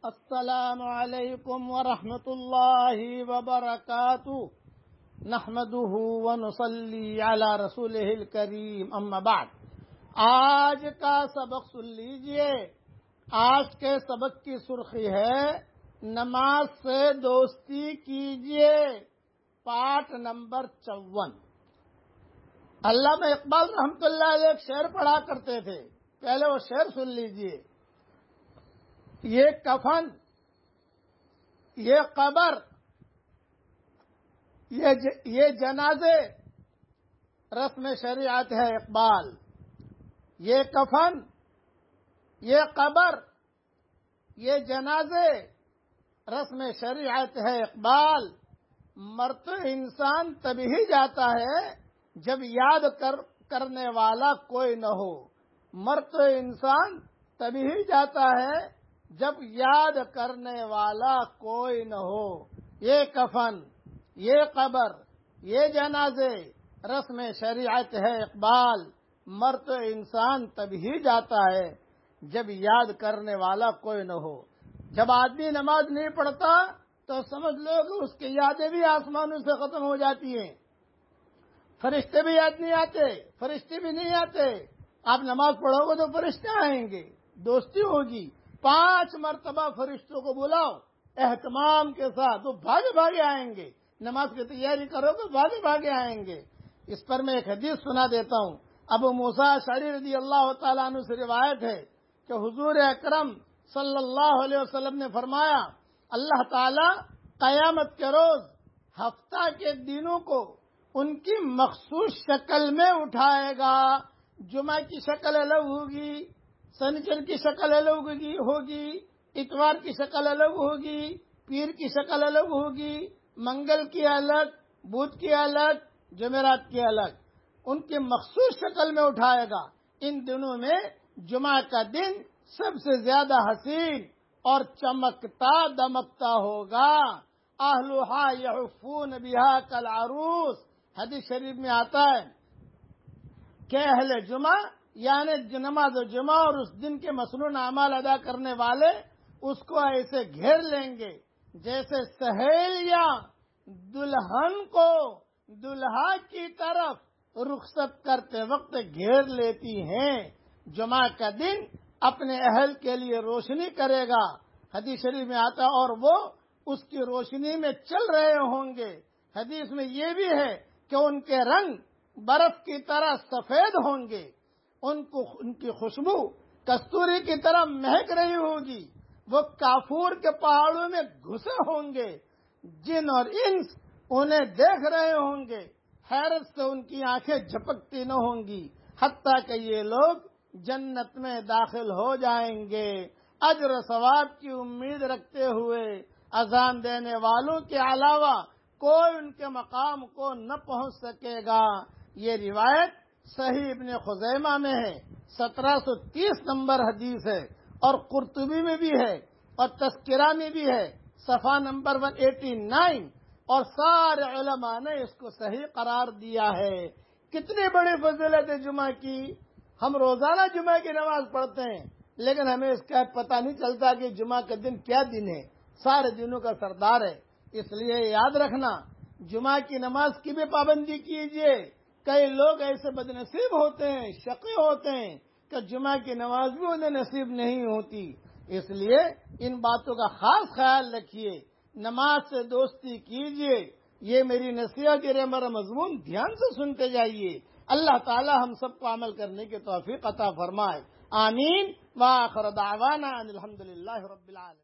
السلام علیکم ورحمۃ اللہ وبرکاتہ نحمده ونصلی علی رسولہ الکریم اما بعد۔ آج کا سبق سن لیجئے۔ آج کے سبق کی سرخی ہے نماز سے دوستی کیجئے، پارٹ نمبر 54۔ علامہ اقبال رحمۃ اللہ علیہ ایک شعر پڑھا کرتے تھے، پہلے وہ شعر سن لیجئے۔ یہ کفن، یہ قبر، یہ جنازے رسم شریعت ہے اقبال۔ یہ کفن، یہ قبر، یہ جنازے رسم شریعت ہے اقبال۔ مر تو انسان تبھی ہی جاتا ہے جب یاد کرنے والا کوئی نہ ہو۔ مر تو انسان تبھی ہی جاتا ہے جب یاد کرنے والا کوئی نہ ہو۔ یہ کفن، یہ قبر، یہ جنازے رسم شریعت ہے اقبال۔ مر تو انسان تبھی جاتا ہے جب یاد کرنے والا کوئی نہ ہو۔ جب آدمی نماز نہیں پڑھتا تو سمجھ لو کہ اس کی یادیں بھی آسمانوں سے ختم ہو جاتی ہیں۔ فرشتے بھی یاد نہیں آتے، فرشتے بھی نہیں آتے۔ آپ نماز پڑھو گے تو فرشتے آئیں گے، دوستی ہوگی۔ 5 مرتبہ فرشتوں کو بلاؤ اہتمام کے ساتھ، وہ بھاگے بھاگے آئیں گے۔ نماز کی تیاری کرو گے بھاگے بھاگے آئیں گے۔ اس پر میں ایک حدیث سنا دیتا ہوں۔ ابو موسیٰ اشعری رضی اللہ تعالیٰ عنہ سے روایت ہے کہ حضور اکرم صلی اللہ علیہ وسلم نے فرمایا، اللہ تعالی قیامت کے روز ہفتہ کے دنوں کو ان کی مخصوص شکل میں اٹھائے گا۔ جمعہ کی شکل الگ ہوگی، سنیچر کی شکل الگ ہوگی، اتوار کی شکل الگ ہوگی، پیر کی شکل الگ ہوگی، منگل کی الگ، بدھ کی الگ، جمعرات کی الگ۔ ان کی مخصوص شکل میں اٹھائے گا۔ ان دنوں میں جمعہ کا دن سب سے زیادہ حسین اور چمکتا دمکتا ہوگا۔ اہلھا یحفون بہا کالعروس، حدیث شریف میں آتا ہے کہ اہل جمعہ یعنی نماز جمعہ اور اس دن کے مسنون اعمال ادا کرنے والے اس کو ایسے گھیر لیں گے جیسے سہیلیاں دلہن کو دلہا کی طرف رخصت کرتے وقت گھیر لیتی ہیں۔ جمعہ کا دن اپنے اہل کے لیے روشنی کرے گا، حدیث شریف میں آتا، اور وہ اس کی روشنی میں چل رہے ہوں گے۔ حدیث میں یہ بھی ہے کہ ان کے رنگ برف کی طرح سفید ہوں گے، ان کی خوشبو کستوری کی طرح مہک رہی ہوگی۔ وہ کافور کے پہاڑوں میں گھسے ہوں گے، جن اور انس انہیں دیکھ رہے ہوں گے، حیرت سے ان کی آنکھیں جھپکتی نہ ہوں گی، حتیٰ کہ یہ لوگ جنت میں داخل ہو جائیں گے۔ اجر و ثواب کی امید رکھتے ہوئے اذان دینے والوں کے علاوہ کوئی ان کے مقام کو نہ پہنچ سکے گا۔ یہ روایت صحیح ابن خزیمہ میں ہے، 1730 نمبر حدیث ہے، اور قرطبی میں بھی ہے، اور تذکرہ میں بھی ہے، صفحہ نمبر 189، اور سارے علماء نے اس کو صحیح قرار دیا ہے۔ کتنی بڑی فضیلت ہے جمعہ کی۔ ہم روزانہ جمعہ کی نماز پڑھتے ہیں، لیکن ہمیں اس کا پتہ نہیں چلتا کہ جمعہ کا دن کیا دن ہے، سارے دنوں کا سردار ہے۔ اس لیے یاد رکھنا، جمعہ کی نماز کی بھی پابندی کیجیے۔ کئی لوگ ایسے بد نصیب ہوتے ہیں، شقی ہوتے ہیں کہ جمعہ کی نماز بھی انہیں نصیب نہیں ہوتی۔ اس لیے ان باتوں کا خاص خیال رکھیے۔ نماز سے دوستی کیجیے۔ یہ میری نصیحت، یہ میرا مضمون دھیان سے سنتے جائیے۔ اللہ تعالی ہم سب کو عمل کرنے کی توفیق عطا فرمائے۔ آمین۔ وآخر دعوانا ان الحمدللہ رب العالمین۔